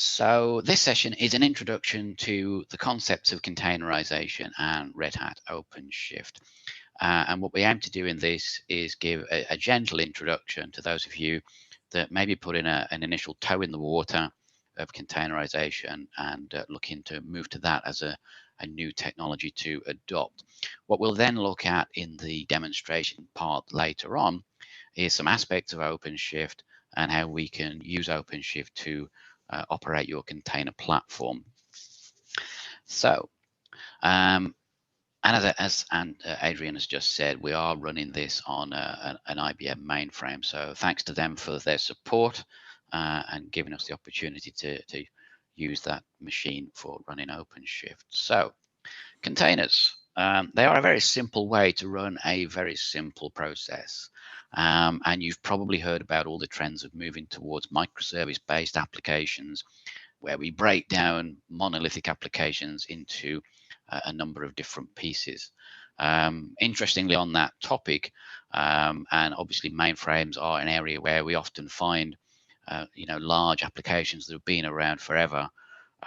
So this session is an introduction to the concepts of containerization and Red Hat OpenShift. And what we aim to do in this is give a gentle introduction to those of you that maybe put in an initial toe in the water of containerization and looking to move to that as a new technology to adopt. What we'll then look at in the demonstration part later on is some aspects of OpenShift and how we can use OpenShift to operate your container platform. So, and as Adrian has just said, we are running this on an IBM mainframe. So thanks to them for their support and giving us the opportunity to use that machine for running OpenShift. So containers, they are a very simple way to run a very simple process. And you've probably heard about all the trends of moving towards microservice-based applications, where we break down monolithic applications into a number of different pieces. Interestingly, on that topic, and obviously mainframes are an area where we often find large applications that have been around forever,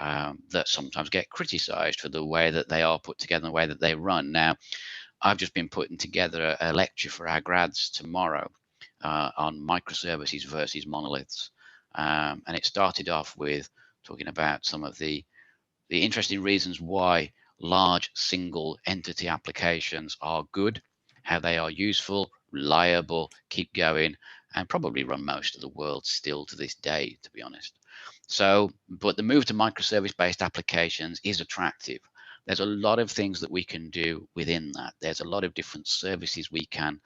that sometimes get criticized for the way that they are put together and the way that they run. Now, I've just been putting together a lecture for our grads tomorrow on microservices versus monoliths. And it started off with talking about some of the interesting reasons why large single entity applications are good, how they are useful, reliable, keep going, and probably run most of the world still to this day, to be honest. So, but the move to microservice-based applications is attractive. There's a lot of things that we can do within that. There's a lot of different services we can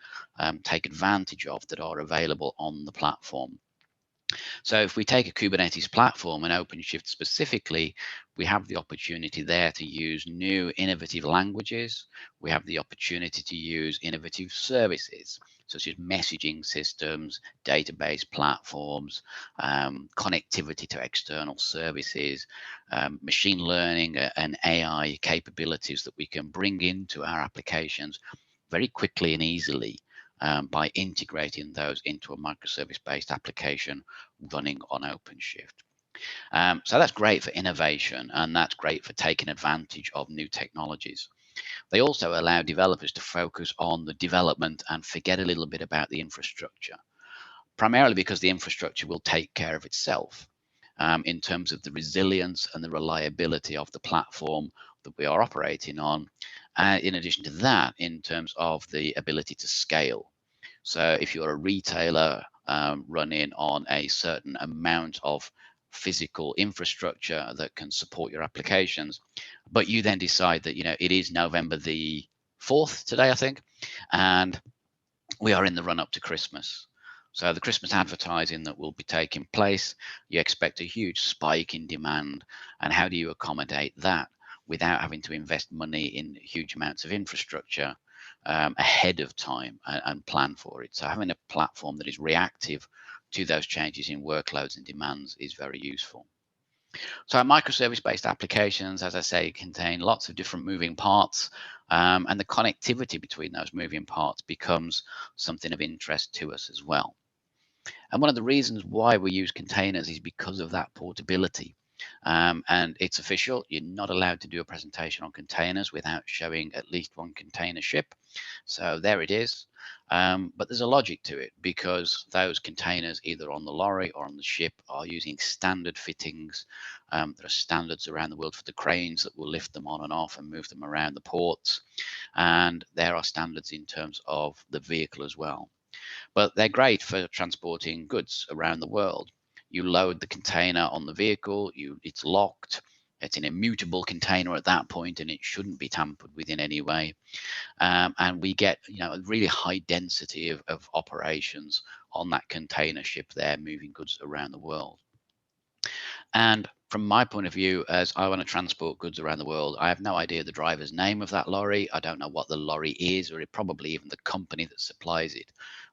take advantage of that are available on the platform. So if we take a Kubernetes platform and OpenShift specifically, we have the opportunity there to use new innovative languages. We have the opportunity to use innovative services, such as messaging systems, database platforms, connectivity to external services, machine learning and AI capabilities that we can bring into our applications very quickly and easily. By integrating those into a microservice-based application running on OpenShift. So that's great for innovation, and that's great for taking advantage of new technologies. They also allow developers to focus on the development and forget a little bit about the infrastructure, primarily because the infrastructure will take care of itself in terms of the resilience and the reliability of the platform that we are operating on. In addition to that, in terms of the ability to scale. So if you're a retailer running on a certain amount of physical infrastructure that can support your applications, but you then decide that, it is November the 4th today, I think, and we are in the run up to Christmas. So the Christmas advertising that will be taking place, you expect a huge spike in demand. And how do you accommodate that without having to invest money in huge amounts of infrastructure ahead of time and plan for it? So having a platform that is reactive to those changes in workloads and demands is very useful. So our microservice-based applications, as I say, contain lots of different moving parts, and the connectivity between those moving parts becomes something of interest to us as well. And one of the reasons why we use containers is because of that portability. And it's official, you're not allowed to do a presentation on containers without showing at least one container ship. So there it is. But there's a logic to it, because those containers, either on the lorry or on the ship, are using standard fittings. There are standards around the world for the cranes that will lift them on and off and move them around the ports. And there are standards in terms of the vehicle as well. But they're great for transporting goods around the world. You load the container on the vehicle, it's locked, it's an immutable container at that point, and it shouldn't be tampered with in any way. And we get a really high density of operations on that container ship there, moving goods around the world. And from my point of view, as I want to transport goods around the world, I have no idea the driver's name of that lorry. I don't know what the lorry is, or probably even the company that supplies it.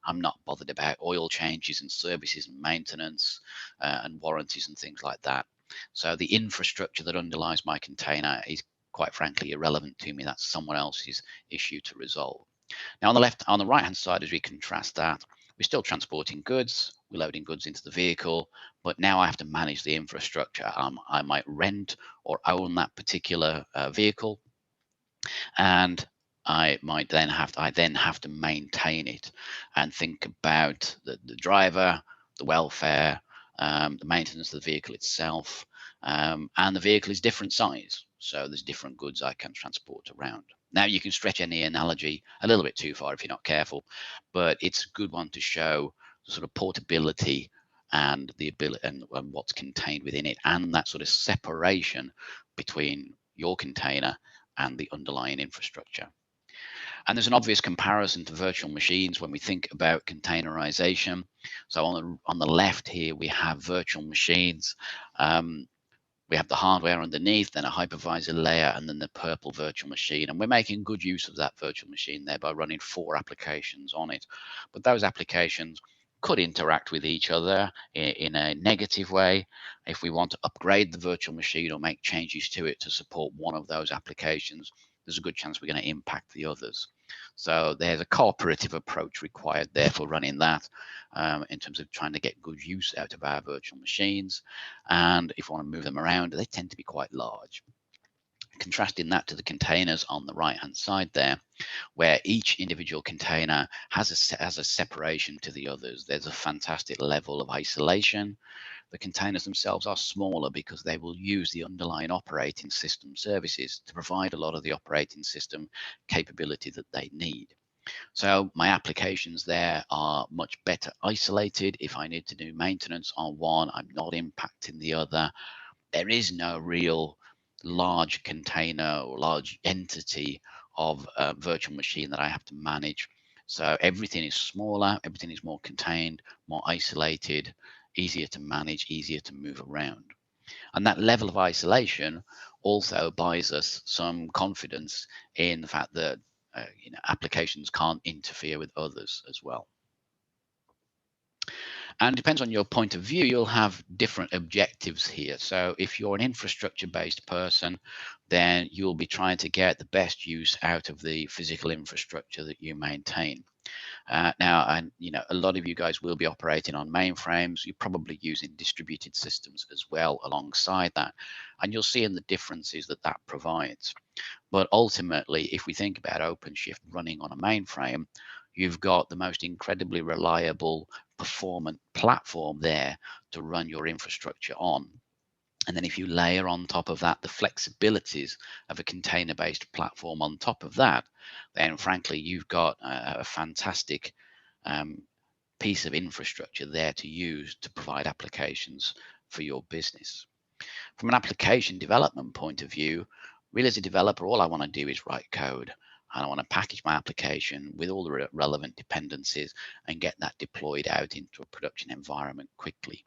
I'm not bothered about oil changes and services and maintenance and warranties and things like that. So the infrastructure that underlies my container is quite frankly irrelevant to me. That's someone else's issue to resolve. Now on the right hand side, as we contrast that, we're still transporting goods, we're loading goods into the vehicle, but now I have to manage the infrastructure. I might rent or own that particular vehicle, and I then have to maintain it and think about the driver, the welfare, the maintenance of the vehicle itself, and the vehicle is different size, so there's different goods I can transport around. Now you can stretch any analogy a little bit too far if you're not careful, but it's a good one to show the sort of portability and the ability and what's contained within it, and that sort of separation between your container and the underlying infrastructure. And there's an obvious comparison to virtual machines when we think about containerization. So on the left here, we have virtual machines. We have the hardware underneath, then a hypervisor layer, and then the purple virtual machine. And we're making good use of that virtual machine there by running 4 applications on it. But those applications could interact with each other in a negative way. If we want to upgrade the virtual machine or make changes to it to support one of those applications, there's a good chance we're going to impact the others. So there's a cooperative approach required there for running that, in terms of trying to get good use out of our virtual machines. And if we want to move them around, they tend to be quite large. Contrasting that to the containers on the right hand side there, where each individual container has a separation to the others. There's a fantastic level of isolation. The containers themselves are smaller because they will use the underlying operating system services to provide a lot of the operating system capability that they need. So my applications there are much better isolated. If I need to do maintenance on one, I'm not impacting the other. There is no real large container or large entity of a virtual machine that I have to manage. So everything is smaller, everything is more contained, more isolated, easier to manage, easier to move around. And that level of isolation also buys us some confidence in the fact that applications can't interfere with others as well. And depends on your point of view, you'll have different objectives here. So if you're an infrastructure-based person, then you'll be trying to get the best use out of the physical infrastructure that you maintain. Now, and a lot of you guys will be operating on mainframes. You're probably using distributed systems as well alongside that, and you'll see in the differences that that provides. But ultimately, if we think about OpenShift running on a mainframe, you've got the most incredibly reliable, performant platform there to run your infrastructure on. And then if you layer on top of that the flexibilities of a container-based platform on top of that, then frankly, you've got a fantastic piece of infrastructure there to use to provide applications for your business. From an application development point of view, really as a developer, all I want to do is write code. And I want to package my application with all the relevant dependencies and get that deployed out into a production environment quickly.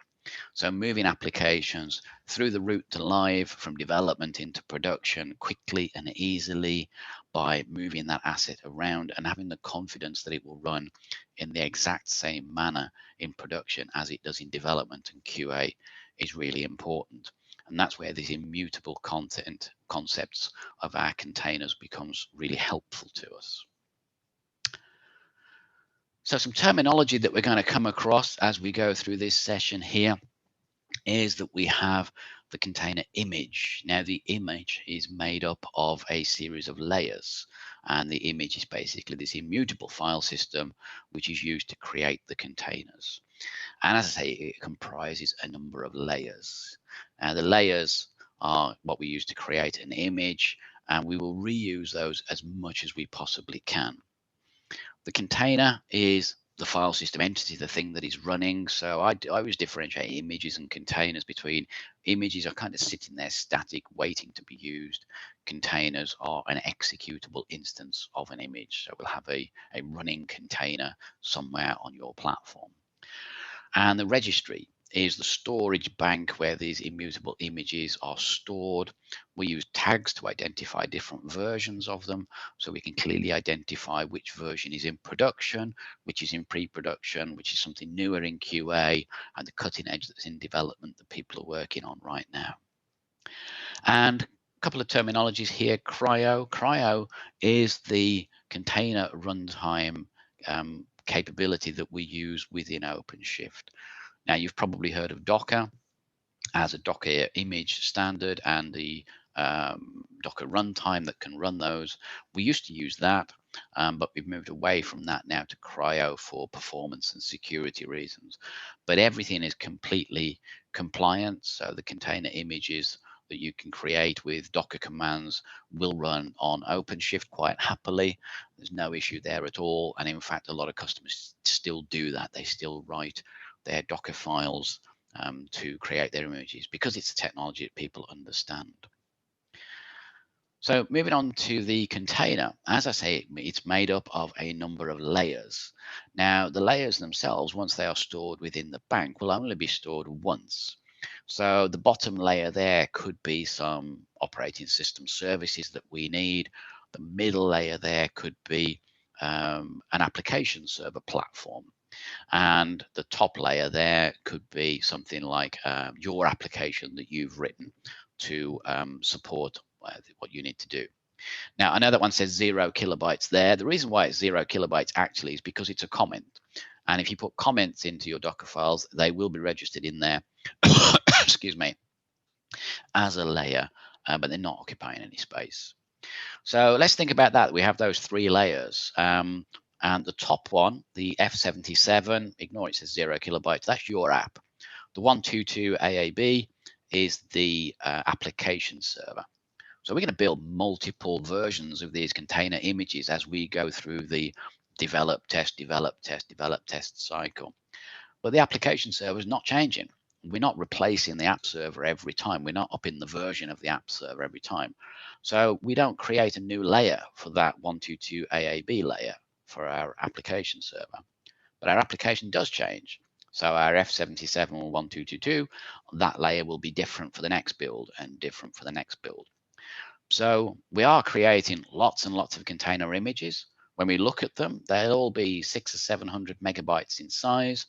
So moving applications through the route to live, from development into production quickly and easily by moving that asset around and having the confidence that it will run in the exact same manner in production as it does in development and QA is really important. And that's where these immutable concepts of our containers becomes really helpful to us. So some terminology that we're going to come across as we go through this session here is that we have the container image. Now the image is made up of a series of layers, and the image is basically this immutable file system which is used to create the containers. And as I say, it comprises a number of layers. The layers are what we use to create an image, and we will reuse those as much as we possibly can. The container is the file system entity, the thing that is running. So I always differentiate images and containers between images are kind of sitting there static, waiting to be used. Containers are an executable instance of an image. So we'll have a running container somewhere on your platform. And the registry is the storage bank where these immutable images are stored. We use tags to identify different versions of them, so we can clearly identify which version is in production, which is in pre-production, which is something newer in QA, and the cutting edge that's in development that people are working on right now. And a couple of terminologies here. Cryo is the container runtime capability that we use within OpenShift. Now, you've probably heard of Docker as a Docker image standard and the Docker runtime that can run those. We used to use that, but we've moved away from that now to CRI-O for performance and security reasons. But everything is completely compliant, so the container images that you can create with Docker commands will run on OpenShift quite happily. There's no issue there at all. And in fact, a lot of customers still do that. They still write their Docker files to create their images because it's a technology that people understand. So moving on to the container, as I say, it's made up of a number of layers. Now, the layers themselves, once they are stored within the bank, will only be stored once. So the bottom layer there could be some operating system services that we need. The middle layer there could be an application server platform. And the top layer there could be something like your application that you've written to support what you need to do. Now, I know that one says 0 kilobytes there. The reason why it's 0 kilobytes actually is because it's a comment. And if you put comments into your Docker files, they will be registered in there, excuse me, as a layer, but they're not occupying any space. So let's think about that. We have those three layers. And the top one, the F77, ignore it says 0 kilobytes, that's your app. The 122 AAB is the application server. So we're going to build multiple versions of these container images as we go through the develop, test, develop, test, develop, test cycle. But the application server is not changing. We're not replacing the app server every time. We're not upping the version of the app server every time. So we don't create a new layer for that 122 AAB layer for our application server. But our application does change. So our F77 or 1222, that layer will be different for the next build and different for the next build. So we are creating lots and lots of container images. When we look at them, they'll all be 600 or 700 megabytes in size.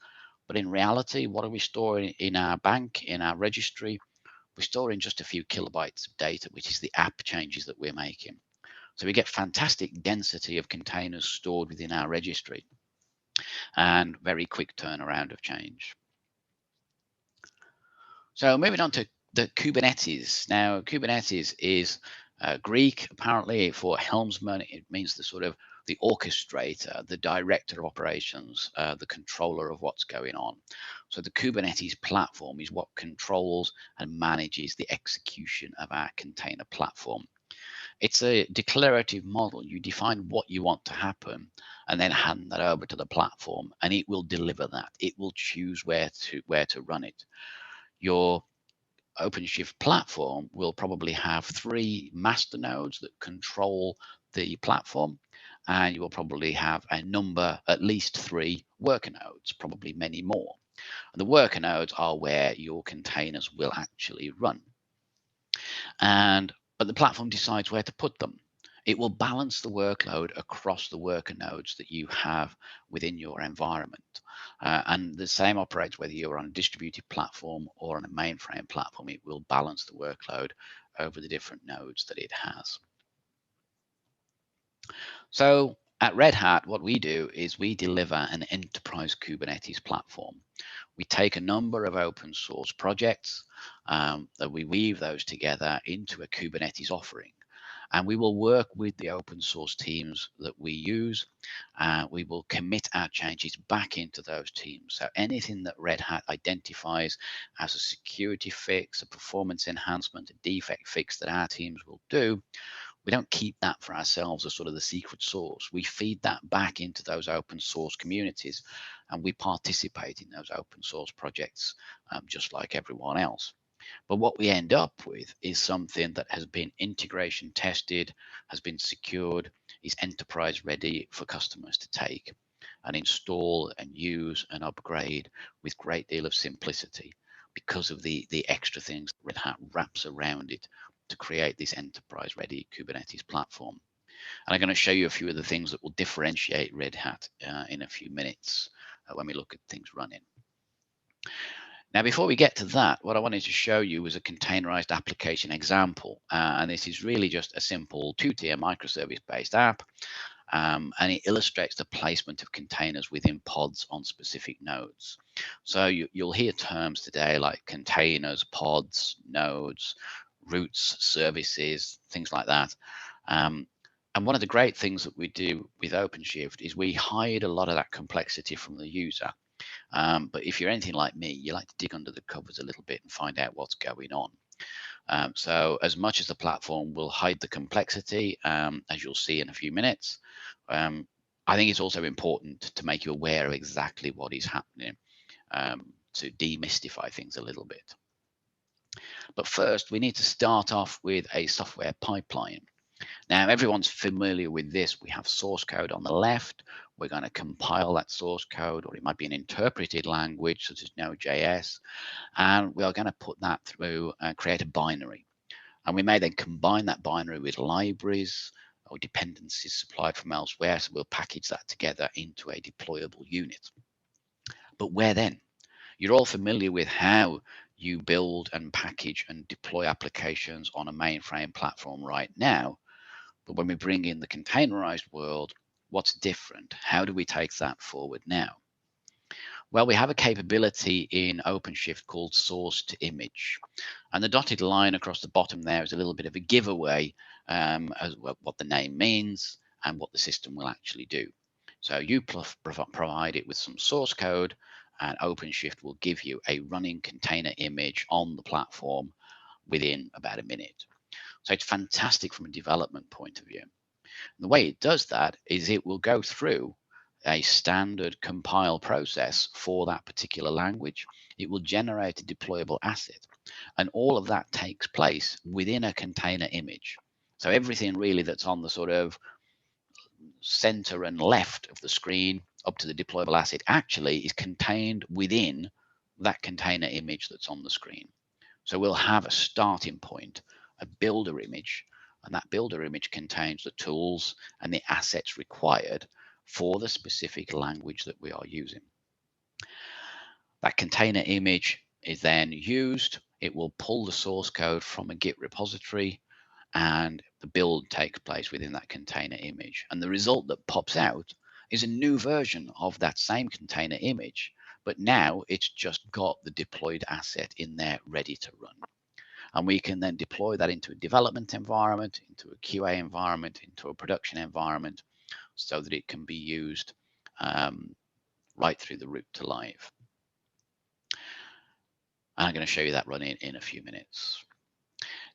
But in reality, what are we storing in our bank, in our registry? We're storing just a few kilobytes of data, which is the app changes that we're making. So we get fantastic density of containers stored within our registry and very quick turnaround of change. So moving on to the Kubernetes. Now, Kubernetes is Greek, apparently, for helmsman. It means the sort of the orchestrator, the director of operations, the controller of what's going on. So the Kubernetes platform is what controls and manages the execution of our container platform. It's a declarative model. You define what you want to happen and then hand that over to the platform, and it will deliver that. It will choose where to run it. Your OpenShift platform will probably have 3 master nodes that control the platform, and you will probably have a number, at least 3 worker nodes, probably many more. And the worker nodes are where your containers will actually run. But the platform decides where to put them. It will balance the workload across the worker nodes that you have within your environment. And the same operates whether you're on a distributed platform or on a mainframe platform. It will balance the workload over the different nodes that it has. So at Red Hat, what we do is we deliver an enterprise Kubernetes platform. We take a number of open source projects that we weave those together into a Kubernetes offering. And we will work with the open source teams that we use. We will commit our changes back into those teams. So anything that Red Hat identifies as a security fix, a performance enhancement, a defect fix that our teams will do, we don't keep that for ourselves as sort of the secret sauce. We feed that back into those open source communities, and we participate in those open source projects just like everyone else. But what we end up with is something that has been integration tested, has been secured, is enterprise ready for customers to take and install and use and upgrade with great deal of simplicity because of the extra things that Red Hat wraps around it to create this enterprise ready Kubernetes platform. And I'm going to show you a few of the things that will differentiate Red Hat in a few minutes when we look at things running. Now, before we get to that, what I wanted to show you was a containerized application example. And this is really just a simple 2-tier microservice-based app. and it illustrates the placement of containers within pods on specific nodes. So you'll hear terms today like containers, pods, nodes, routes, services, things like that. And one of the great things that we do with OpenShift is we hide a lot of that complexity from the user. But if you're anything like me, you like to dig under the covers a little bit and find out what's going on. So as much as the platform will hide the complexity, as you'll see in a few minutes, I think it's also important to make you aware of exactly what is happening, to demystify things a little bit. But first, we need to start off with a software pipeline. Now, everyone's familiar with this. We have source code on the left. We're going to compile that source code, or it might be an interpreted language such as Node.js, and we are going to put that through and create a binary. And we may then combine that binary with libraries or dependencies supplied from elsewhere. So we'll package that together into a deployable unit. But where then? You're all familiar with how you build and package and deploy applications on a mainframe platform right now. But when we bring in the containerized world, what's different? How do we take that forward now? Well, we have a capability in OpenShift called source to image. And the dotted line across the bottom there is a little bit of a giveaway as well, what the name means and what the system will actually do. So you provide it with some source code, and OpenShift will give you a running container image on the platform within about a minute. So it's fantastic from a development point of view. And the way it does that is it will go through a standard compile process for that particular language. It will generate a deployable asset. And all of that takes place within a container image. So everything really that's on the sort of center and left of the screen up to the deployable asset actually is contained within that container image that's on the screen. So we'll have a starting point, a builder image, and that builder image contains the tools and the assets required for the specific language that we are using. That container image is then used. It will pull the source code from a Git repository, and the build takes place within that container image. And the result that pops out is a new version of that same container image, but now it's just got the deployed asset in there ready to run. And we can then deploy that into a development environment, into a QA environment, into a production environment, so that it can be used right through the route to live. And I'm going to show you that running in a few minutes.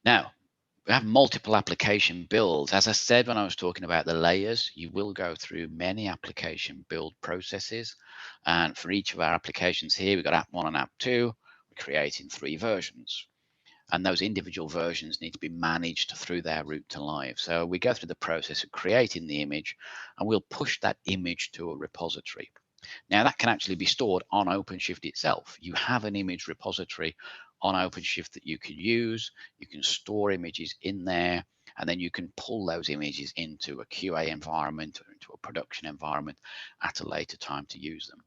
Now, we have multiple application builds. As I said when I was talking about the layers, you will go through many application build processes. And for each of our applications here, we've got app 1 and app 2. We're creating 3 versions. And those individual versions need to be managed through their route to live. So we go through the process of creating the image, and we'll push that image to a repository. Now that can actually be stored on OpenShift itself. You have an image repository on OpenShift that you can use. You can store images in there, and then you can pull those images into a QA environment or into a production environment at a later time to use them.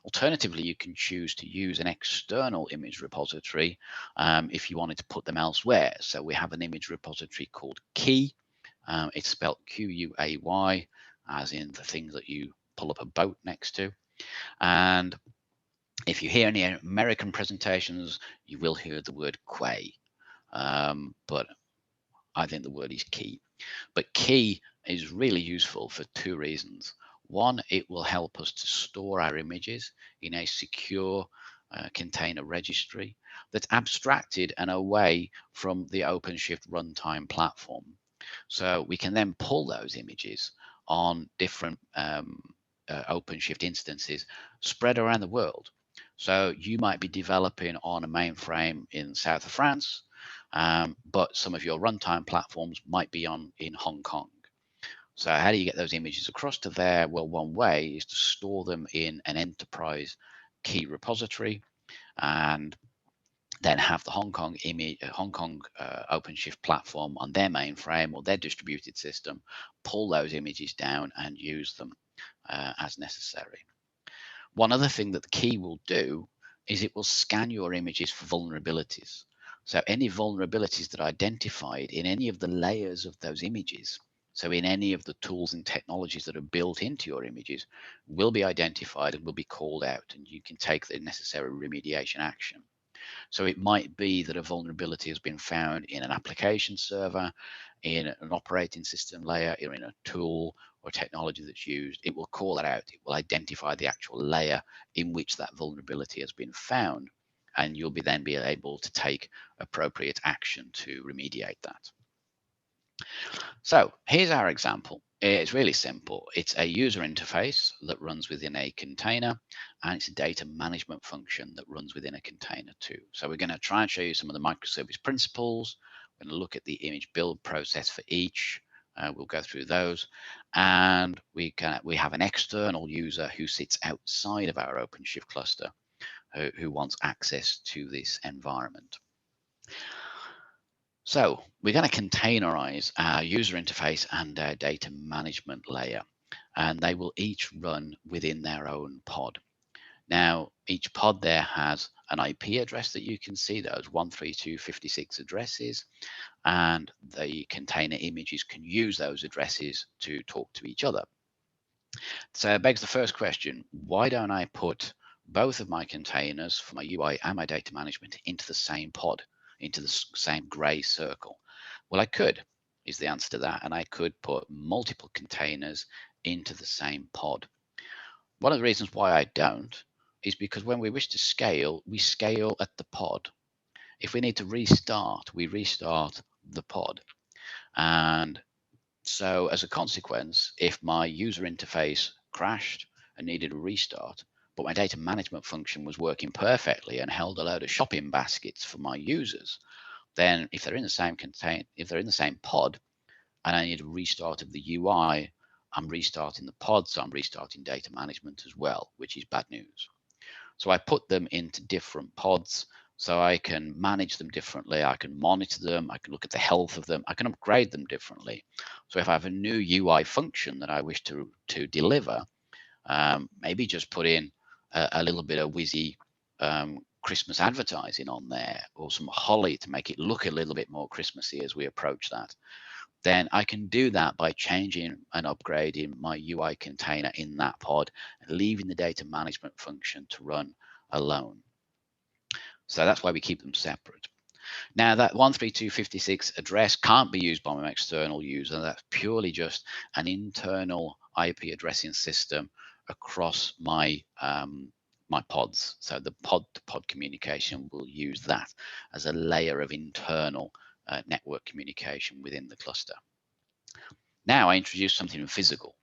Alternatively, you can choose to use an external image repository if you wanted to put them elsewhere. So we have an image repository called Key. It's spelled Q-U-A-Y, as in the thing that you pull up a boat next to. And if you hear any American presentations, you will hear the word Quay. But I think the word is Key. But Key is really useful for 2 reasons. One, it will help us to store our images in a secure container registry that's abstracted and away from the OpenShift runtime platform. So we can then pull those images on different OpenShift instances spread around the world. So you might be developing on a mainframe in south of France, but some of your runtime platforms might be in Hong Kong. So how do you get those images across to there? Well, one way is to store them in an enterprise key repository, and then have the Hong Kong OpenShift platform on their mainframe or their distributed system, pull those images down and use them as necessary. One other thing that the key will do is it will scan your images for vulnerabilities. So any vulnerabilities that are identified in any of the layers of those images, So in any of the tools and technologies that are built into your images will be identified and will be called out, and you can take the necessary remediation action. So it might be that a vulnerability has been found in an application server, in an operating system layer, or in a tool or technology that's used. It will call that out. It will identify the actual layer in which that vulnerability has been found, and you'll then be able to take appropriate action to remediate that. So here's our example. It's really simple. It's a user interface that runs within a container, and it's a data management function that runs within a container too. So we're going to try and show you some of the microservice principles. We're going to look at the image build process for each. We'll go through those, and we have an external user who sits outside of our OpenShift cluster who wants access to this environment. So we're going to containerize our user interface and our data management layer, and they will each run within their own pod. Now, each pod there has an IP address that you can see, those 132.56 addresses, and the container images can use those addresses to talk to each other. So it begs the first question, why don't I put both of my containers for my UI and my data management into the same pod, into the same gray circle? Well, I could, is the answer to that, and I could put multiple containers into the same pod. One of the reasons why I don't is because when we wish to scale, we scale at the pod. If we need to restart, we restart the pod. And so as a consequence, if my user interface crashed and needed a restart, but my data management function was working perfectly and held a load of shopping baskets for my users, then if they're in the same pod and I need a restart of the UI, I'm restarting the pod, so I'm restarting data management as well, which is bad news. So I put them into different pods so I can manage them differently. I can monitor them. I can look at the health of them. I can upgrade them differently. So if I have a new UI function that I wish to deliver, maybe just put in a little bit of whizzy Christmas advertising on there, or some holly to make it look a little bit more Christmassy as we approach that, then I can do that by changing and upgrading my UI container in that pod and leaving the data management function to run alone. So that's why we keep them separate. Now that 132.56 address can't be used by my external user. That's purely just an internal IP addressing system across my my pods. So the pod-to-pod communication will use that as a layer of internal network communication within the cluster. Now I introduce something physical.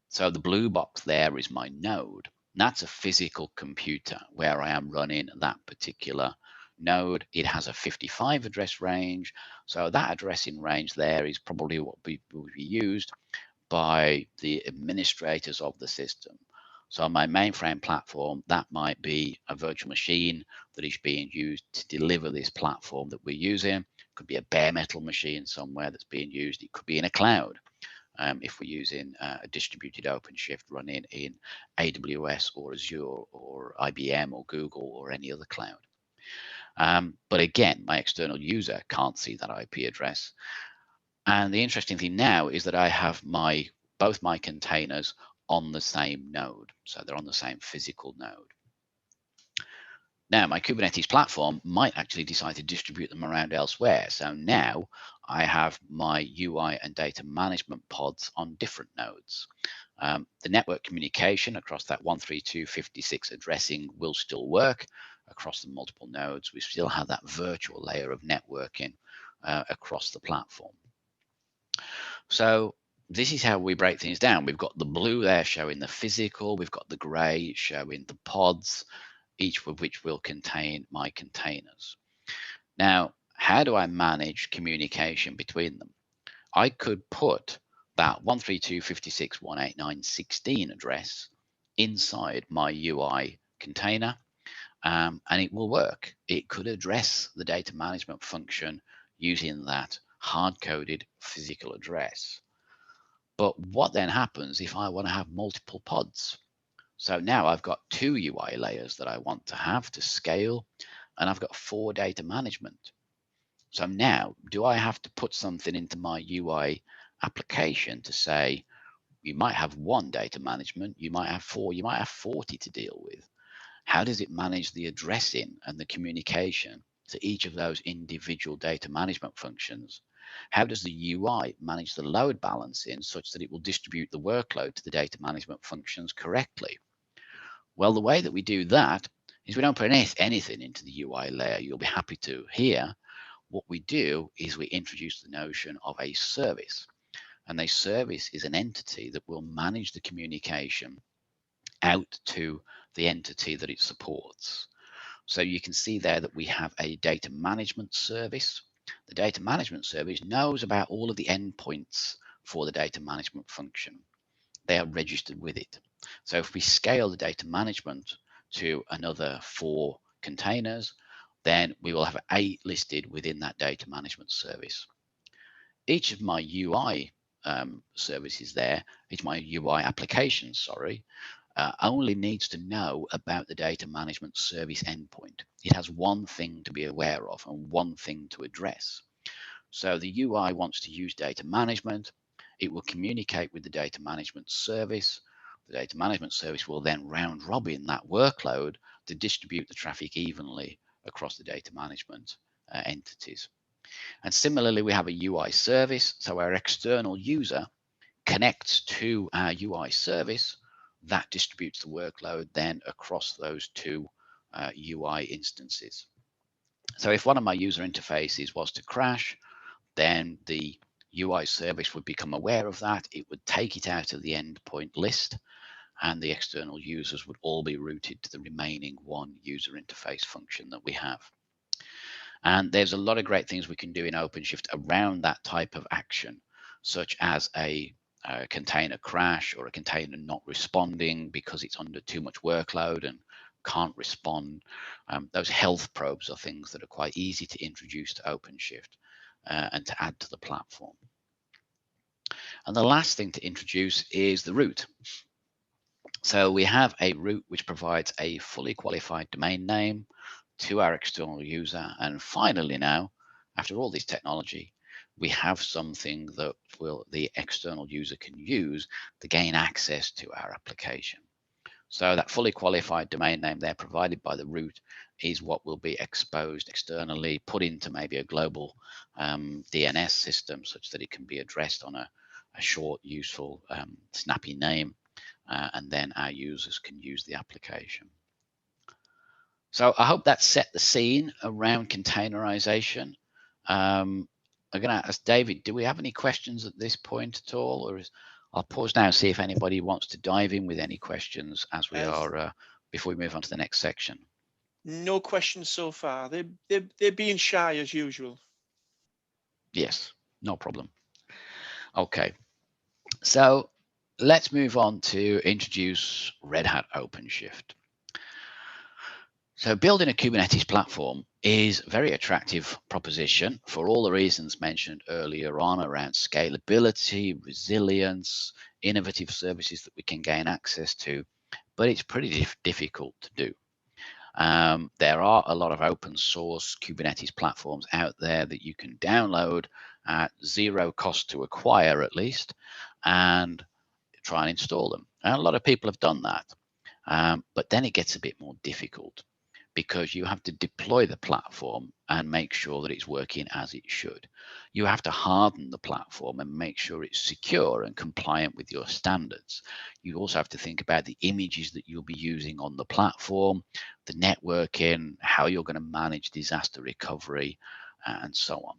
So the blue box there is my node. That's a physical computer where I am running that particular node. It has a 55 address range. So that addressing range there is probably what will be used by the administrators of the system. So on my mainframe platform, that might be a virtual machine that is being used to deliver this platform that we're using. It could be a bare metal machine somewhere that's being used. It could be in a cloud. If we're using a distributed OpenShift running in AWS or Azure or IBM or Google or any other cloud. But again, my external user can't see that IP address. And the interesting thing now is that I have both my containers on the same node. So they're on the same physical node. Now, my Kubernetes platform might actually decide to distribute them around elsewhere. So now I have my UI and data management pods on different nodes. The network communication across that 132.56 addressing will still work across the multiple nodes. We still have that virtual layer of networking across the platform. So this is how we break things down. We've got the blue there showing the physical. We've got the gray showing the pods, each of which will contain my containers. Now, how do I manage communication between them? I could put that 132.56.189.16 address inside my UI container, and it will work. It could address the data management function using that hard-coded physical address. But what then happens if I want to have multiple pods? So now I've got 2 UI layers that I want to have to scale, and I've got 4 data management. So now, do I have to put something into my UI application to say, you might have one data management, you might have 4, you might have 40 to deal with. How does it manage the addressing and the communication to each of those individual data management functions? How does the UI manage the load balancing such that it will distribute the workload to the data management functions correctly? Well, the way that we do that is we don't put anything into the UI layer. You'll be happy to hear. What we do is we introduce the notion of a service. And a service is an entity that will manage the communication out to the entity that it supports. So you can see there that we have a data management service. The data management service knows about all of the endpoints for the data management function. They are registered with it. So if we scale the data management to another 4 containers, then we will have 8 listed within that data management service. Each of my UI services there, each of my UI applications, sorry, only needs to know about the data management service endpoint. It has one thing to be aware of and one thing to address. So the UI wants to use data management. It will communicate with the data management service. The data management service will then round robin that workload to distribute the traffic evenly across the data management entities. And similarly, we have a UI service. So our external user connects to our UI service that distributes the workload then across those 2 UI instances. So if one of my user interfaces was to crash, then the UI service would become aware of that. It would take it out of the endpoint list, and the external users would all be routed to the remaining 1 user interface function that we have. And there's a lot of great things we can do in OpenShift around that type of action, such as a container crash or a container not responding because it's under too much workload and can't respond. Those health probes are things that are quite easy to introduce to OpenShift and to add to the platform. And the last thing to introduce is the root. So we have a root which provides a fully qualified domain name to our external user. And finally now, after all this technology, we have something that the external user can use to gain access to our application. So that fully qualified domain name there provided by the root is what will be exposed externally, put into maybe a global DNS system such that it can be addressed on a short, useful, snappy name, and then our users can use the application. So I hope that set the scene around containerization. I'm going to ask David, do we have any questions at this point at all? Or I'll pause now, see if anybody wants to dive in with any questions as we are, before we move on to the next section. No questions so far. They're being shy as usual. Yes, no problem. Okay, so let's move on to introduce Red Hat OpenShift. So building a Kubernetes platform is a very attractive proposition for all the reasons mentioned earlier on around scalability, resilience, innovative services that we can gain access to, but it's pretty difficult to do. There are a lot of open source Kubernetes platforms out there that you can download at zero cost to acquire at least, and try and install them. And a lot of people have done that. But then it gets a bit more difficult because you have to deploy the platform and make sure that it's working as it should. You have to harden the platform and make sure it's secure and compliant with your standards. You also have to think about the images that you'll be using on the platform, the networking, how you're going to manage disaster recovery, and so on.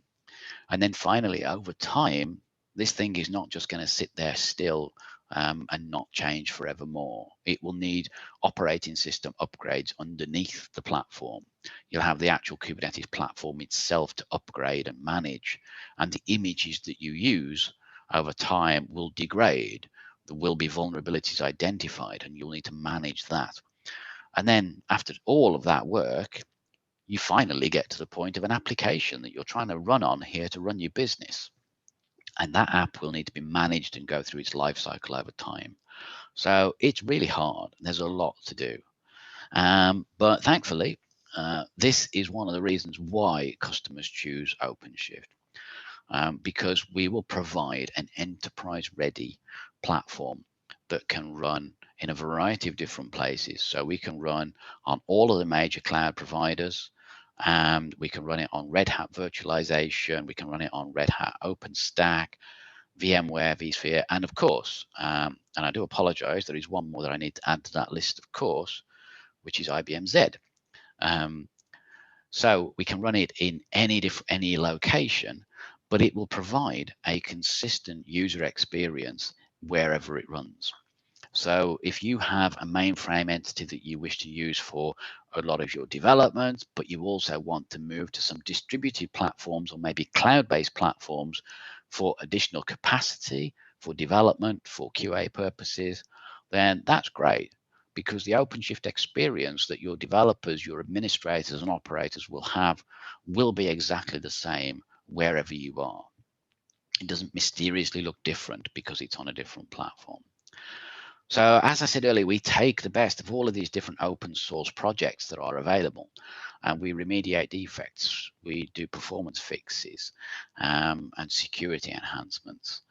And then finally, over time, this thing is not just going to sit there still and not change forevermore. It will need operating system upgrades underneath the platform. You'll have the actual Kubernetes platform itself to upgrade and manage, and the images that you use over time will degrade. There will be vulnerabilities identified, and you'll need to manage that. And then after all of that work, you finally get to the point of an application that you're trying to run on here to run your business. And that app will need to be managed and go through its life cycle over time. So it's really hard. There's a lot to do. But thankfully, this is one of the reasons why customers choose OpenShift. because we will provide an enterprise-ready platform that can run in a variety of different places. So we can run on all of the major cloud providers. We can run it on Red Hat virtualization. We can run it on Red Hat OpenStack, VMware, vSphere, and of course, and I do apologize, there is one more that I need to add to that list, of course, which is IBM Z. So we can run it in any location, but it will provide a consistent user experience wherever it runs. So if you have a mainframe entity that you wish to use for a lot of your development, but you also want to move to some distributed platforms or maybe cloud-based platforms for additional capacity, for development, for QA purposes, then that's great, because the OpenShift experience that your developers, your administrators and operators will have will be exactly the same wherever you are. It doesn't mysteriously look different because it's on a different platform. So as I said earlier, we take the best of all of these different open source projects that are available, and we remediate defects. We do performance fixes and security enhancements.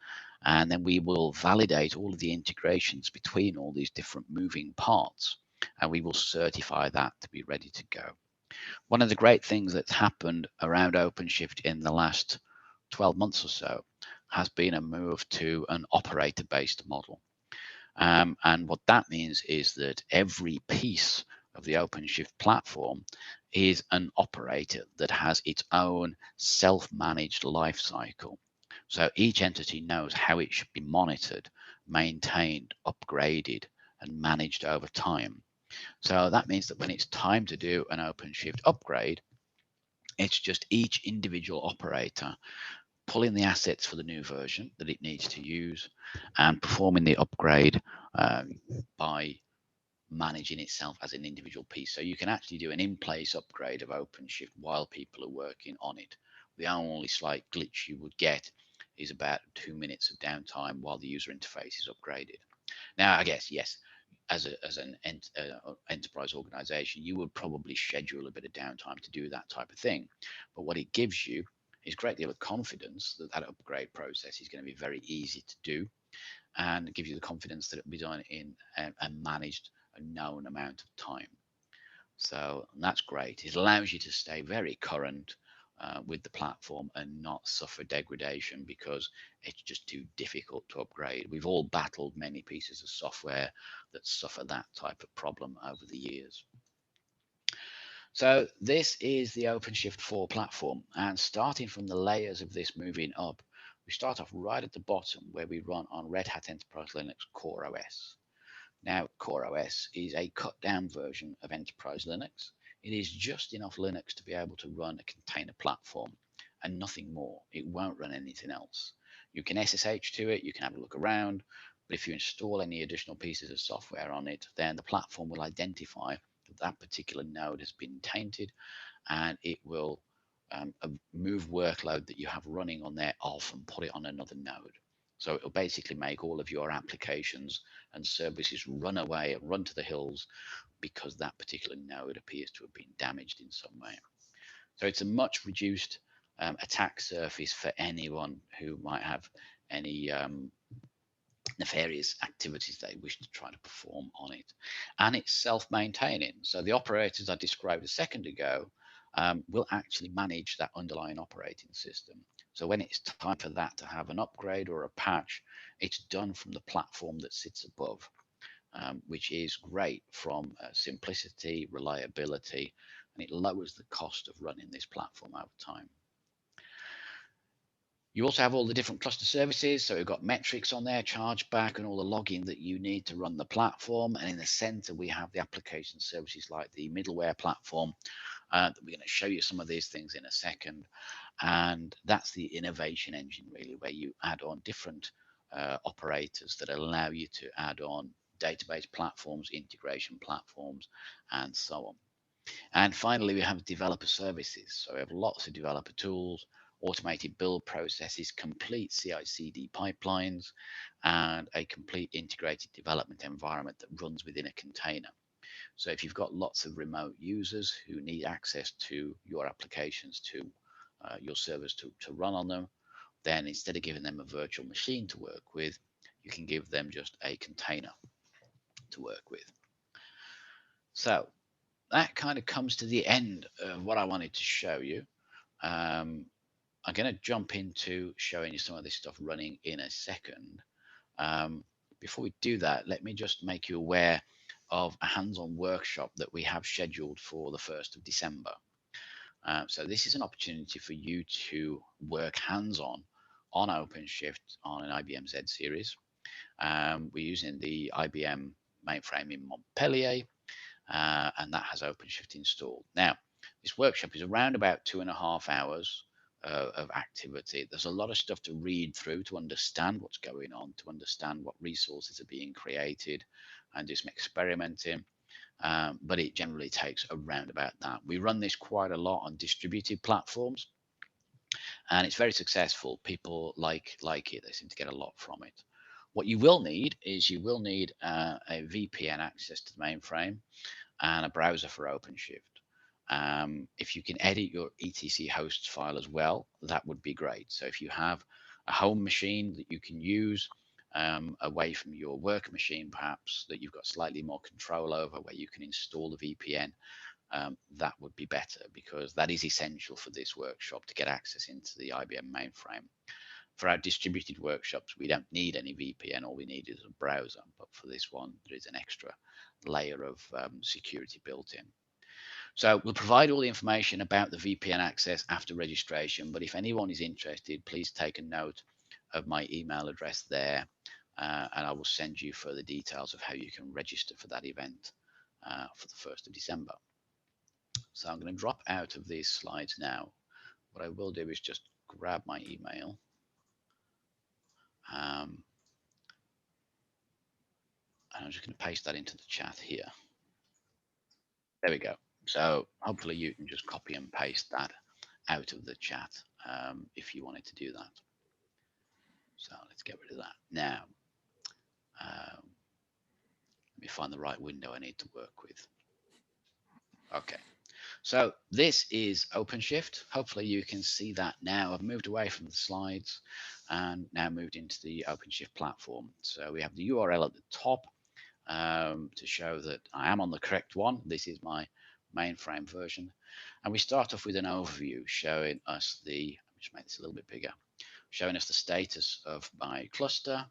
And then we will validate all of the integrations between all these different moving parts, and we will certify that to be ready to go. One of the great things that's happened around OpenShift in the last 12 months or so has been a move to an operator-based model. And what that means is that every piece of the OpenShift platform is an operator that has its own self-managed life cycle. So each entity knows how it should be monitored, maintained, upgraded, and managed over time. So that means that when it's time to do an OpenShift upgrade, it's just each individual operator pulling the assets for the new version that it needs to use and performing the upgrade by managing itself as an individual piece. So you can actually do an in-place upgrade of OpenShift while people are working on it. The only slight glitch you would get is about 2 minutes of downtime while the user interface is upgraded. Now, I guess, yes, as an enterprise organization, you would probably schedule a bit of downtime to do that type of thing. But what it gives you is a great deal of confidence that that upgrade process is going to be very easy to do, and it gives you the confidence that it'll be done in a managed, a known amount of time. So that's great. It allows you to stay very current with the platform and not suffer degradation because it's just too difficult to upgrade. We've all battled many pieces of software that suffer that type of problem over the years. So this is the OpenShift 4 platform, and starting from the layers of this moving up, we start off right at the bottom where we run on Red Hat Enterprise Linux Core OS. Now, Core OS is a cut down version of Enterprise Linux. It is just enough Linux to be able to run a container platform and nothing more. It won't run anything else. You can SSH to it, you can have a look around, but if you install any additional pieces of software on it, then the platform will identify that that particular node has been tainted, and it will move workload that you have running on there off and put it on another node. So it'll basically make all of your applications and services run away and run to the hills because that particular node appears to have been damaged in some way. So it's a much reduced attack surface for anyone who might have any nefarious activities they wish to try to perform on it. And it's self-maintaining. So the operators I described a second ago will actually manage that underlying operating system. So when it's time for that to have an upgrade or a patch, it's done from the platform that sits above, which is great from simplicity, reliability, and it lowers the cost of running this platform over time. You also have all the different cluster services. So we've got metrics on there, chargeback, and all the logging that you need to run the platform. And in the center, we have the application services like the middleware platform. We're going to show you some of these things in a second. And that's the innovation engine, really, where you add on different operators that allow you to add on database platforms, integration platforms, and so on. And finally, we have developer services. So we have lots of developer tools, automated build processes, complete CI/CD pipelines, and a complete integrated development environment that runs within a container. So if you've got lots of remote users who need access to your applications, to your servers to run on them, then instead of giving them a virtual machine to work with, you can give them just a container to work with. So that kind of comes to the end of what I wanted to show you. Um, I'm going to jump into showing you some of this stuff running in a second. Um, Before we do that, let me just make you aware of a hands-on workshop that we have scheduled for the 1st of December. So this is an opportunity for you to work hands-on on OpenShift on an IBM Z series. We're using the IBM mainframe in Montpellier, and that has OpenShift installed. Now, this workshop is around about 2.5 hours of activity. There's a lot of stuff to read through to understand what's going on, to understand what resources are being created, and do some experimenting. But it generally takes around about that. We run this quite a lot on distributed platforms, and it's very successful. People like it. They seem to get a lot from it. What you will need is you will need a VPN access to the mainframe and a browser for OpenShift. If you can edit your etc hosts file as well, that would be great. So if you have a home machine that you can use away from your work machine, perhaps that you've got slightly more control over, where you can install the VPN, that would be better, because that is essential for this workshop to get access into the IBM mainframe. For our distributed workshops, we don't need any VPN. All we need is a browser. But for this one, there is an extra layer of security built in. So we'll provide all the information about the VPN access after registration. But if anyone is interested, please take a note of my email address there, and I will send you further details of how you can register for that event for the 1st of December. So I'm going to drop out of these slides now. What I will do is just grab my email. And I'm just going to paste that into the chat here. There we go. So hopefully you can just copy and paste that out of the chat if you wanted to do that. So let's get rid of that. Now, let me find the right window I need to work with. Okay. So this is OpenShift. Hopefully you can see that now. I've moved away from the slides and now moved into the OpenShift platform. So we have the URL at the top to show that I am on the correct one. This is my mainframe version. And we start off with an overview showing us the, let me just make this a little bit bigger, showing us the status of my cluster.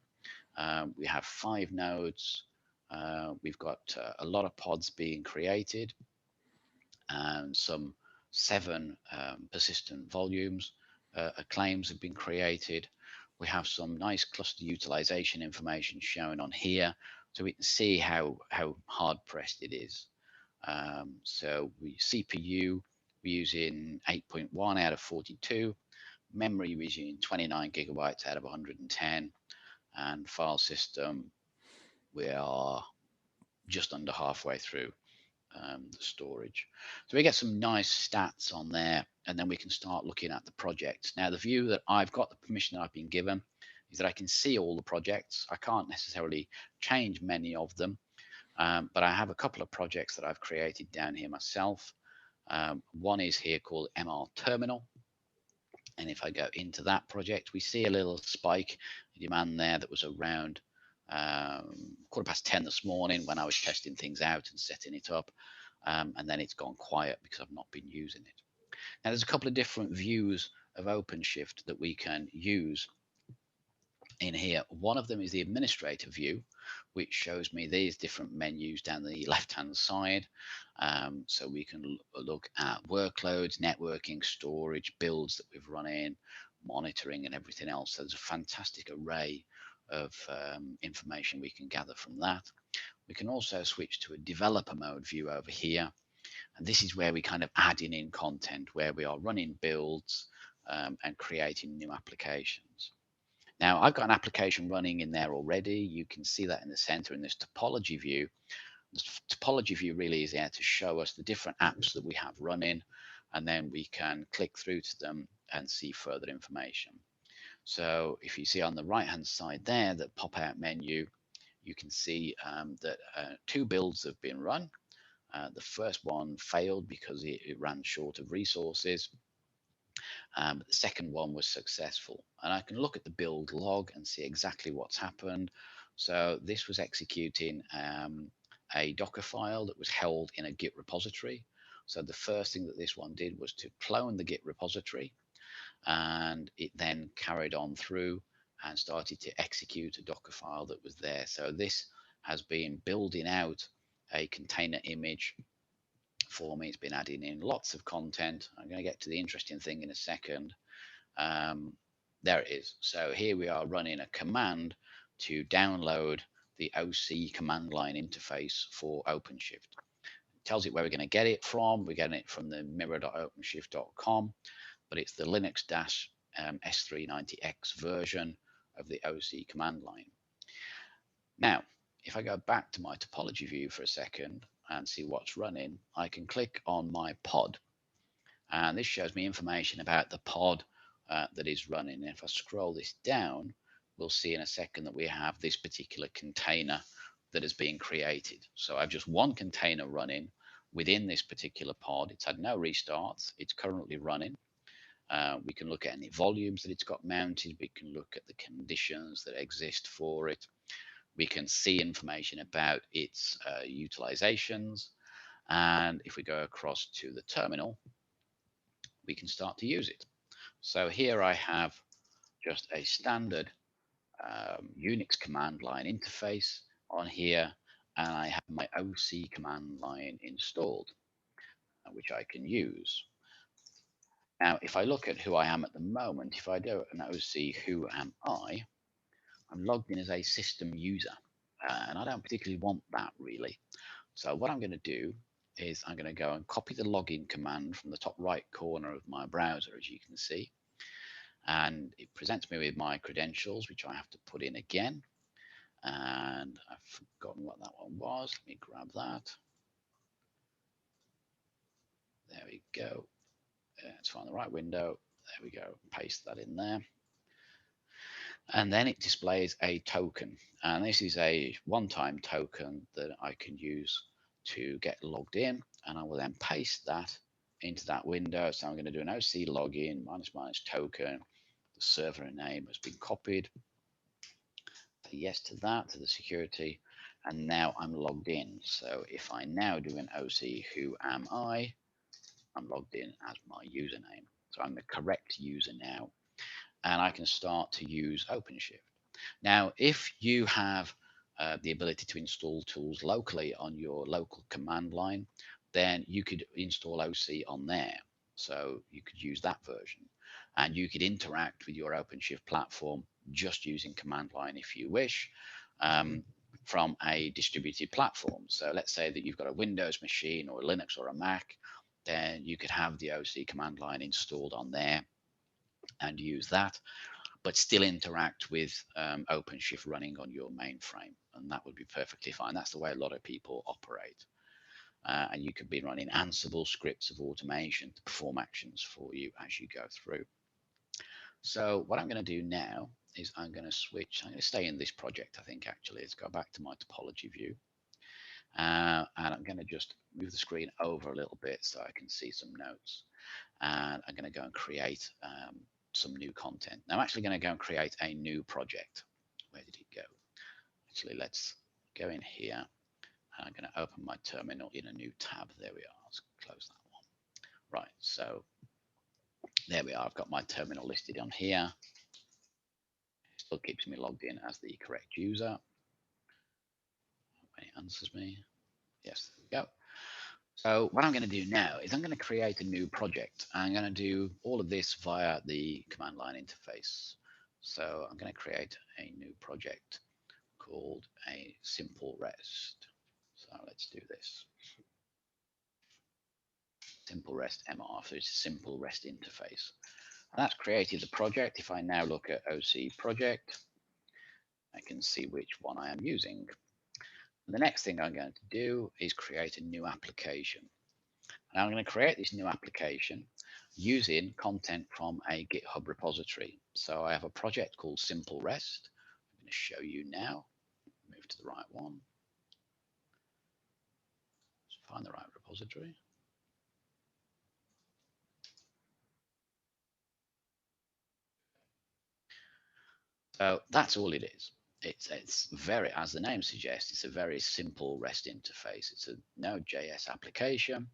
We have 5 nodes. We've got a lot of pods being created and some 7 persistent volumes. Claims have been created. We have some nice cluster utilization information shown on here, so we can see how hard pressed it is. So we CPU, we're using 8.1 out of 42. Memory, we're using 29 gigabytes out of 110. And file system, we are just under halfway through the storage. So we get some nice stats on there, and then we can start looking at the projects. Now, the view that I've got, the permission that I've been given, is that I can see all the projects. I can't necessarily change many of them, but I have a couple of projects that I've created down here myself. One is here called MR Terminal. And if I go into that project, we see a little spike in demand there that was around 10:15 this morning when I was testing things out and setting it up. And then it's gone quiet because I've not been using it. Now, there's a couple of different views of OpenShift that we can use in here. One of them is the administrator view, which shows me these different menus down the left-hand side. So we can look at workloads, networking, storage, builds that we've run in, monitoring, and everything else. So there's a fantastic array of information we can gather from that. We can also switch to a developer mode view over here. And this is where we kind of adding in content, where we are running builds and creating new applications. Now, I've got an application running in there already. You can see that in the center in this topology view. This topology view really is there to show us the different apps that we have running, and then we can click through to them and see further information. So if you see on the right-hand side there, that pop-out menu, you can see that 2 builds have been run. The first one failed because it ran short of resources. But the second one was successful. And I can look at the build log and see exactly what's happened. So this was executing a Docker file that was held in a Git repository. So the first thing that this one did was to clone the Git repository, and it then carried on through and started to execute a Docker file that was there. So this has been building out a container image for me. It's been adding in lots of content. I'm going to get to the interesting thing in a second. There it is. So here we are running a command to download the OC command line interface for OpenShift. It tells it where we're going to get it from. We're getting it from the mirror.openshift.com, but it's the Linux-S390X version of the OC command line. Now, if I go back to my topology view for a second and see what's running, I can click on my pod, and this shows me information about the pod that is running. And if I scroll this down, we'll see in a second that we have this particular container that is being created. So I have just one container running within this particular pod. It's had no restarts. It's currently running. We can look at any volumes that it's got mounted. We can look at the conditions that exist for it. We can see information about its utilizations. And if we go across to the terminal, we can start to use it. So here I have just a standard Unix command line interface on here, and I have my OC command line installed, which I can use. Now, if I look at who I am at the moment, if I do an OC who am I, I'm logged in as a system user, and I don't particularly want that really. So what I'm going to do is I'm going to go and copy the login command from the top right corner of my browser, as you can see. And it presents me with my credentials, which I have to put in again. And I've forgotten what that one was. Let me grab that. There we go. Let's find the right window. There we go. Paste that in there. And then it displays a token. And this is a one-time token that I can use to get logged in. And I will then paste that into that window. So I'm going to do an OC login -- token. The server name has been copied. Say yes to that, to the security. And now I'm logged in. So if I now do an OC who am I, I'm logged in as my username. So I'm the correct user now. And I can start to use OpenShift. Now, if you have the ability to install tools locally on your local command line, then you could install OC on there. So you could use that version. And you could interact with your OpenShift platform just using command line if you wish, from a distributed platform. So let's say that you've got a Windows machine or a Linux or a Mac, then you could have the OC command line installed on there and use that, but still interact with OpenShift running on your mainframe, and that would be perfectly fine. That's the way a lot of people operate. And you could be running Ansible scripts of automation to perform actions for you as you go through. So what I'm going to do now is I'm going to switch. I'm going to stay in this project, I think, actually. Let's go back to my topology view. And I'm going to just move the screen over a little bit so I can see some notes. And I'm going to go and create some new content. Now I'm actually going to go and create a new project. Where did it go? Actually, let's go in here. And I'm going to open my terminal in a new tab. There we are. Let's close that one. Right, so there we are. I've got my terminal listed on here. It still keeps me logged in as the correct user. It answers me. Yes, there we go. So what I'm going to do now is I'm going to create a new project. I'm going to do all of this via the command line interface. So I'm going to create a new project called a simple rest. So let's do this. Simple rest MR, so it's a simple rest interface. And that's created the project. If I now look at OC project, I can see which one I am using. And the next thing I'm going to do is create a new application. And I'm going to create this new application using content from a GitHub repository. So I have a project called Simple Rest. I'm going to show you now. Move to the right one. Let's find the right repository. So that's all it is. It's very, as the name suggests, it's a very simple REST interface. It's a Node.js application,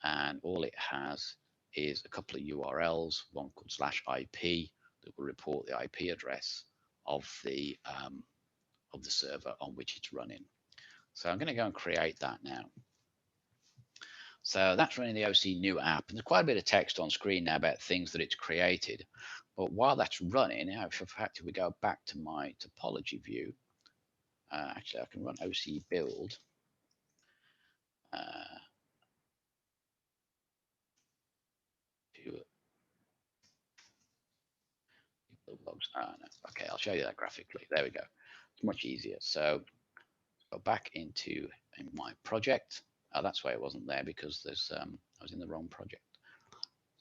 and all it has is a couple of URLs, one called /IP that will report the IP address of the server on which it's running. So I'm going to go and create that now. So that's running the OC new app. And there's quite a bit of text on screen now about things that it's created. But while that's running, in fact, if we go back to my topology view, actually I can run OC build. Logs. No. Okay, I'll show you that graphically. There we go. It's much easier. So go back into my project. Oh, that's why it wasn't there, because there's I was in the wrong project.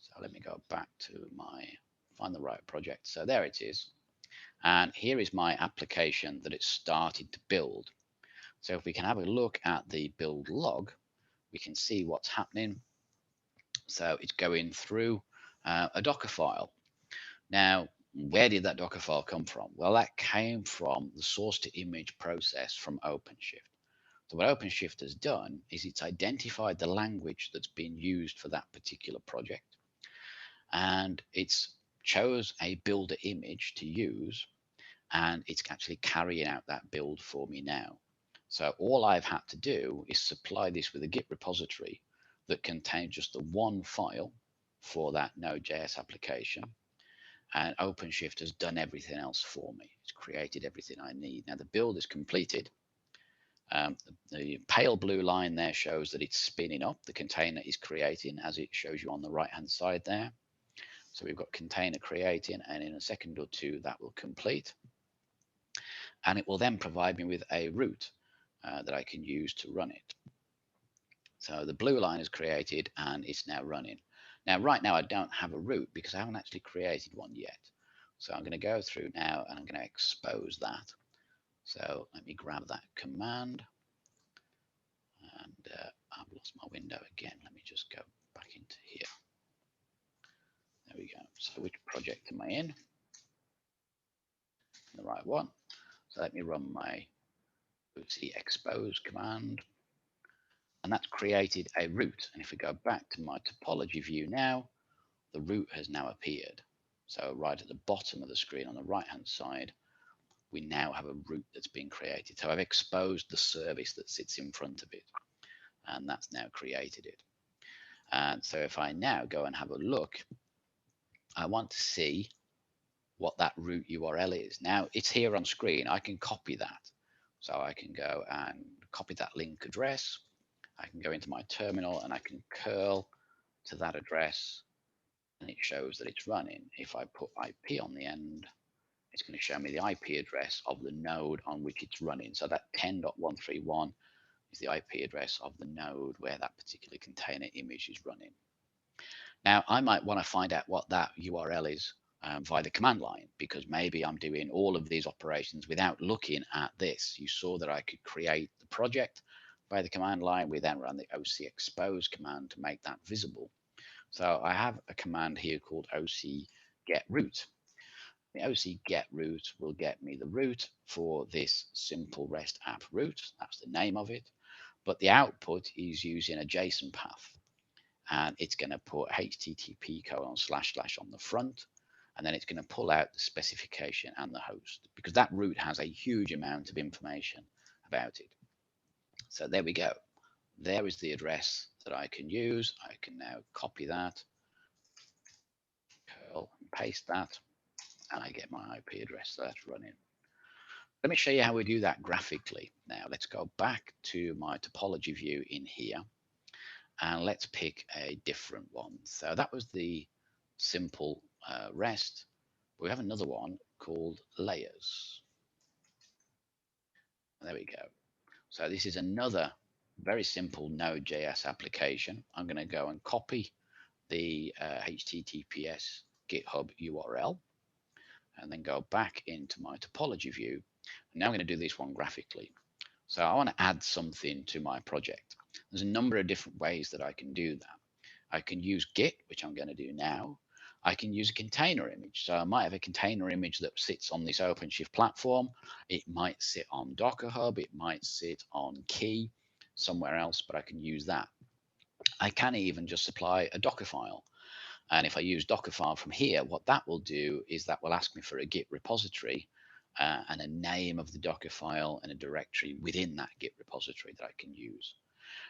So let me go back to find the right project. So there it is. And here is my application that it started to build. So if we can have a look at the build log, we can see what's happening. So it's going through a Docker file. Now, where did that Docker file come from? Well, that came from the source to image process from OpenShift. So what OpenShift has done is it's identified the language that's been used for that particular project, and it's chose a builder image to use, and it's actually carrying out that build for me now. So all I've had to do is supply this with a Git repository that contains just the one file for that Node.js application, and OpenShift has done everything else for me. It's created everything I need. Now the build is completed. The pale blue line there shows that it's spinning up. The container is creating, as it shows you on the right hand side there. So we've got container creating, and in a second or two that will complete. And it will then provide me with a route that I can use to run it. So the blue line is created and it's now running. Now, right now, I don't have a route because I haven't actually created one yet. So I'm going to go through now and I'm going to expose that. So let me grab that command. And I've lost my window again. Let me just go back into here. There we go. So which project am I in? The right one. So let me run my OC expose command. And that's created a route. And if we go back to my topology view now, the route has now appeared. So right at the bottom of the screen on the right hand side, we now have a route that's been created. So I've exposed the service that sits in front of it, and that's now created it. And so if I now go and have a look, I want to see what that route URL is. Now it's here on screen. I can copy that. So I can go and copy that link address. I can go into my terminal and I can curl to that address, and it shows that it's running. If I put IP on the end, it's going to show me the IP address of the node on which it's running. So that 10.131 is the IP address of the node where that particular container image is running. Now, I might want to find out what that URL is via the command line, because maybe I'm doing all of these operations without looking at this. You saw that I could create the project by the command line. We then run the OC expose command to make that visible. So I have a command here called OC get route. The OC get route will get me the route for this simple REST app route. That's the name of it. But the output is using a JSON path, and it's going to put http:// on the front, and then it's going to pull out the specification and the host, because that route has a huge amount of information about it. So there we go. There is the address that I can use. I can now copy that, curl and paste that, and I get my IP address that's running. Let me show you how we do that graphically. Now let's go back to my topology view in here, and let's pick a different one. So that was the simple REST. We have another one called layers. There we go. So this is another very simple Node.js application. I'm going to go and copy the HTTPS GitHub URL, and then go back into my topology view. Now I'm going to do this one graphically. So I want to add something to my project. There's a number of different ways that I can do that. I can use Git, which I'm going to do now. I can use a container image. So I might have a container image that sits on this OpenShift platform. It might sit on Docker Hub. It might sit on Key somewhere else, but I can use that. I can even just supply a Docker file. And if I use Dockerfile from here, what that will do is that will ask me for a Git repository and a name of the Docker file and a directory within that Git repository that I can use.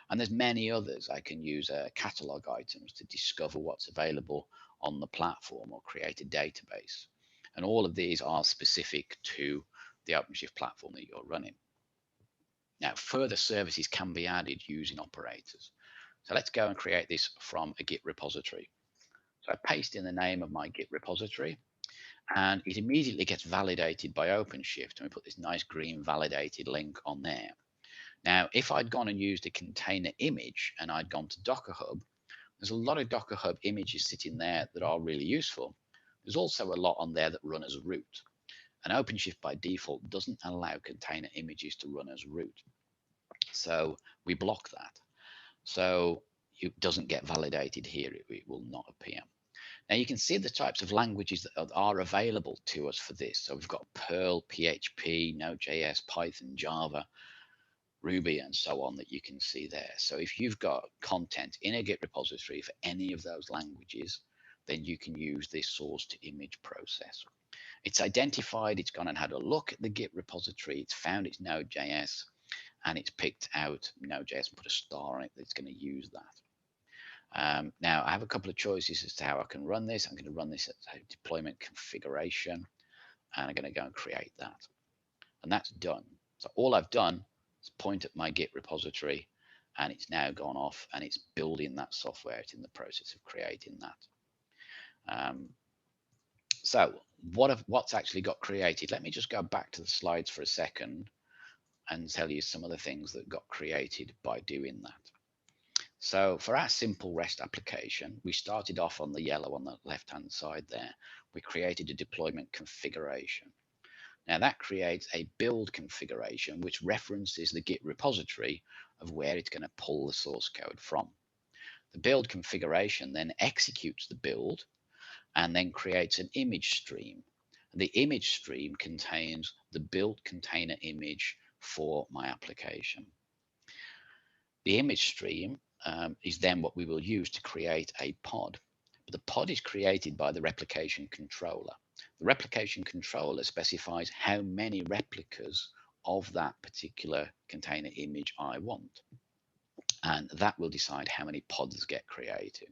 And there's many others. I can use catalog items to discover what's available on the platform or create a database. And all of these are specific to the OpenShift platform that you're running. Now, further services can be added using operators. So let's go and create this from a Git repository. So I paste in the name of my Git repository, and it immediately gets validated by OpenShift. And we put this nice green validated link on there. Now, if I'd gone and used a container image and I'd gone to Docker Hub, there's a lot of Docker Hub images sitting there that are really useful. There's also a lot on there that run as root. And OpenShift by default doesn't allow container images to run as root. So we block that. So it doesn't get validated here. It will not appear. Now you can see the types of languages that are available to us for this. So we've got Perl, PHP, Node.js, Python, Java, Ruby, and so on that you can see there. So if you've got content in a Git repository for any of those languages, then you can use this source to image process. It's identified, it's gone and had a look at the Git repository, it's found its Node.js, and it's picked out Node.js and put a star on it that's going to use that. Now I have a couple of choices as to how I can run this. I'm going to run this as a deployment configuration, and I'm going to go and create that. And that's done. So all I've done is point at my Git repository, and it's now gone off and it's building that software. It's in the process of creating that. So what's actually got created? Let me just go back to the slides for a second and tell you some of the things that got created by doing that. So for our simple REST application, we started off on the yellow on the left-hand side there. We created a deployment configuration. Now that creates a build configuration which references the Git repository of where it's going to pull the source code from. The build configuration then executes the build and then creates an image stream. The image stream contains the built container image for my application. The image stream is then what we will use to create a pod. But the pod is created by the replication controller. The replication controller specifies how many replicas of that particular container image I want. And that will decide how many pods get created.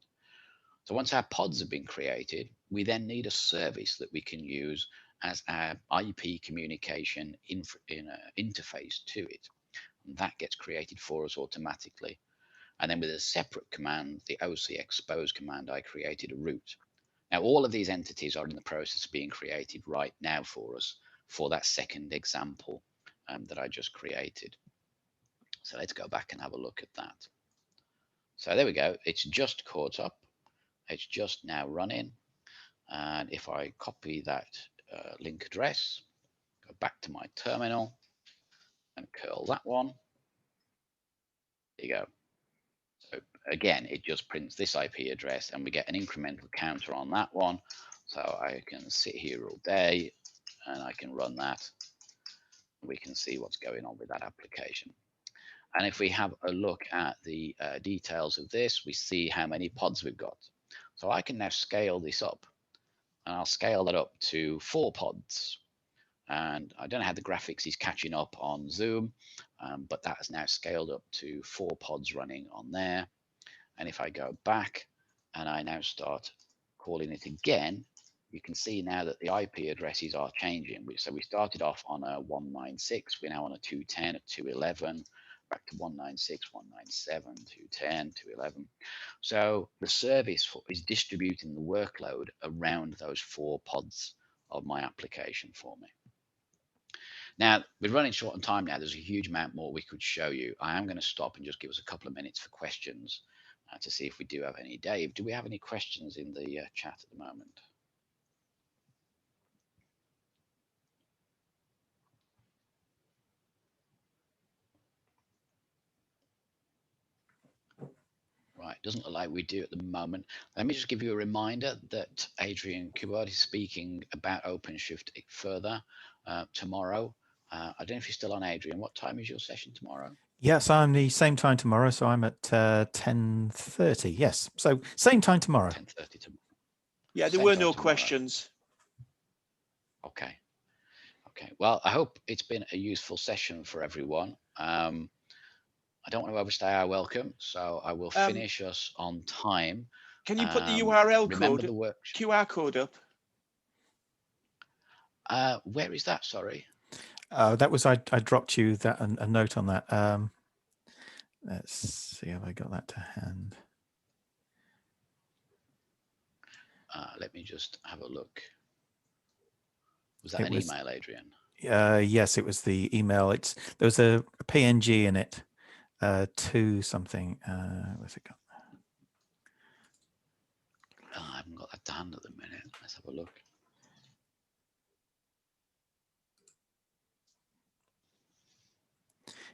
So once our pods have been created, we then need a service that we can use as our IP communication interface to it. And that gets created for us automatically. And then with a separate command, the OC expose command, I created a root. Now, all of these entities are in the process of being created right now for us for that second example that I just created. So let's go back and have a look at that. So there we go. It's just caught up. It's just now running. And if I copy that link address, go back to my terminal and curl that one, there you go. So again, it just prints this IP address and we get an incremental counter on that one. So I can sit here all day and I can run that. We can see what's going on with that application. And if we have a look at the details of this, we see how many pods we've got. So I can now scale this up, and I'll scale that up to 4 pods. And I don't know how the graphics is catching up on Zoom, but that has now scaled up to 4 pods running on there. And if I go back and I now start calling it again, you can see now that the IP addresses are changing. So we started off on a 196, we're now on a 210, a 211, back to 196, 197, 210, 211. So the service is distributing the workload around those 4 pods of my application for me. Now, we're running short on time now. There's a huge amount more we could show you. I am going to stop and just give us a couple of minutes for questions to see if we do have any. Dave, do we have any questions in the chat at the moment? Right. Doesn't look like we do at the moment. Let me just give you a reminder that Adrian Kubart is speaking about OpenShift further tomorrow. I don't know if you're still on, Adrian. What time is your session tomorrow? Yes, I'm the same time tomorrow, so I'm at 10:30. Yes, so same time tomorrow. 10:30 tomorrow. Yeah, there were no questions. Okay. Okay. Well, I hope it's been a useful session for everyone. I don't want to overstay our welcome, so I will finish us on time. Can you put the URL remember code, the work QR code up? Where is that? Sorry. That was I dropped you that a note on that. Let's see, have I got that to hand? Let me just have a look. Was that an email, Adrian? Yes, it was the email. There was a PNG in it to something. Where's it gone? Oh, I haven't got that to hand at the minute. Let's have a look.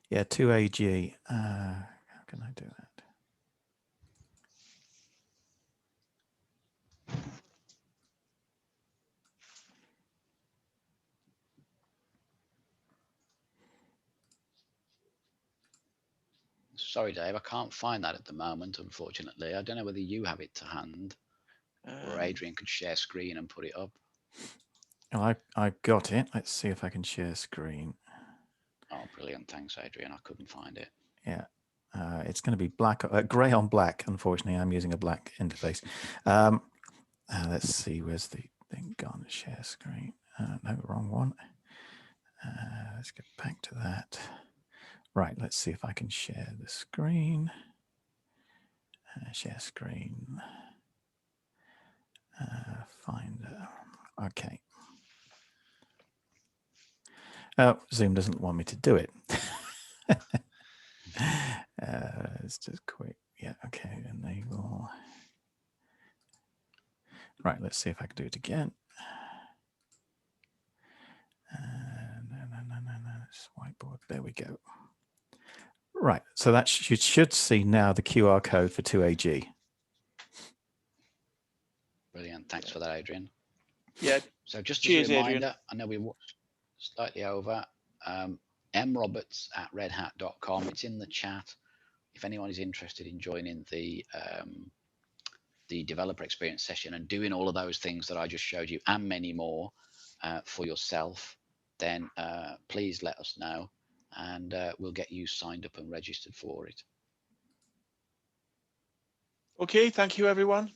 Yeah, 2AG. How can I do that? Sorry, Dave, I can't find that at the moment, unfortunately. I don't know whether you have it to hand or Adrian could share screen and put it up. Oh, I got it. Let's see if I can share screen. Oh, brilliant. Thanks, Adrian. I couldn't find it. Yeah. It's going to be black, gray on black. Unfortunately, I'm using a black interface. Let's see, where's the thing gone? Share screen. No, wrong one. Let's get back to that. Right, let's see if I can share the screen. Share screen. Finder. Okay. Oh, Zoom doesn't want me to do it. Let's just quit. Yeah, okay, enable. Right, let's see if I can do it again. No, it's whiteboard. There we go. Right, so that you should see now the QR code for 2AG. Brilliant. Thanks for that, Adrian. Yeah. So just Cheers, as a reminder, Adrian. I know we watched slightly over. mroberts@redhat.com. It's in the chat. If anyone is interested in joining the developer experience session and doing all of those things that I just showed you and many more for yourself, then please let us know and we'll get you signed up and registered for it. Okay, thank you, everyone.